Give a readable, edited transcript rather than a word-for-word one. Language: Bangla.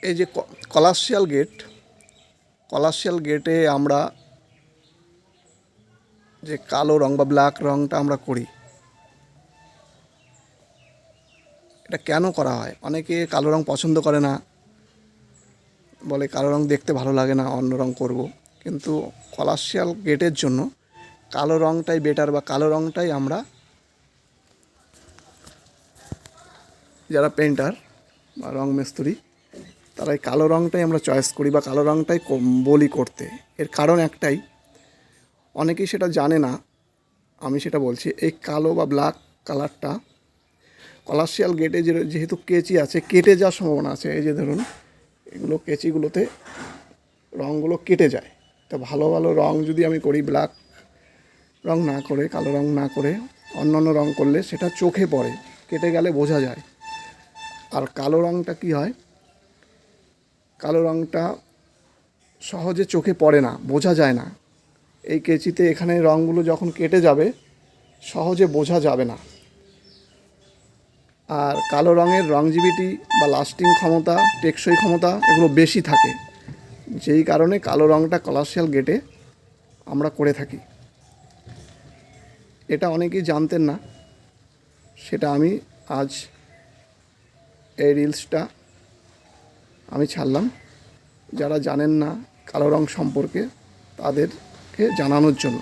এই যে কলার্সিয়াল গেটে আমরা যে কালো রং বা ব্ল্যাক রংটা আমরা করি, এটা কেন করা হয়? অনেকে কালো রং পছন্দ করে না, বলে কালো রং দেখতে ভালো লাগে না, অন্য রং করব। কিন্তু কলার্সিয়াল গেটের জন্য কালো রংটাই বেটার, বা কালো রংটাই আমরা, যারা পেন্টার বা রং মিস্ত্রি, তারা এই কালো রংটাই আমরা চয়েস করি বা কালো রংটাই বলি করতে। এর কারণ একটাই, অনেকেই সেটা জানে না, আমি সেটা বলছি। এই কালো বা ব্ল্যাক কালারটা কলার্সিয়াল গেটে যেহেতু কেচি আছে, কেটে যাওয়ার সম্ভাবনা আছে। এই যে ধরুন, এগুলো কেচিগুলোতে রঙগুলো কেটে যায়। তো ভালো ভালো রং যদি আমি করি, ব্ল্যাক রং না করে, কালো রং না করে অন্যান্য রং করলে সেটা চোখে পড়ে, কেটে গেলে বোঝা যায়। আর কালো রংটা কি হয়, কালো রংটা সহজে চোখে পড়ে না, বোঝা যায় না। এই কেচিতে এখানে রঙগুলো যখন কেটে যাবে, সহজে বোঝা যাবে না। আর কালো রঙের লংজিভিটি বা লাস্টিং ক্ষমতা, টেকসই ক্ষমতা এগুলো বেশি থাকে, যেই কারণে কালো রঙটা কলার্সিয়াল গেটে আমরা করে থাকি। এটা অনেকেই জানতেন না, সেটা আমি আজ এই রিলসটা আমি ছাড়লাম। যারা জানেন না কালো রং সম্পর্কে, তাদেরকে জানানোর জন্য।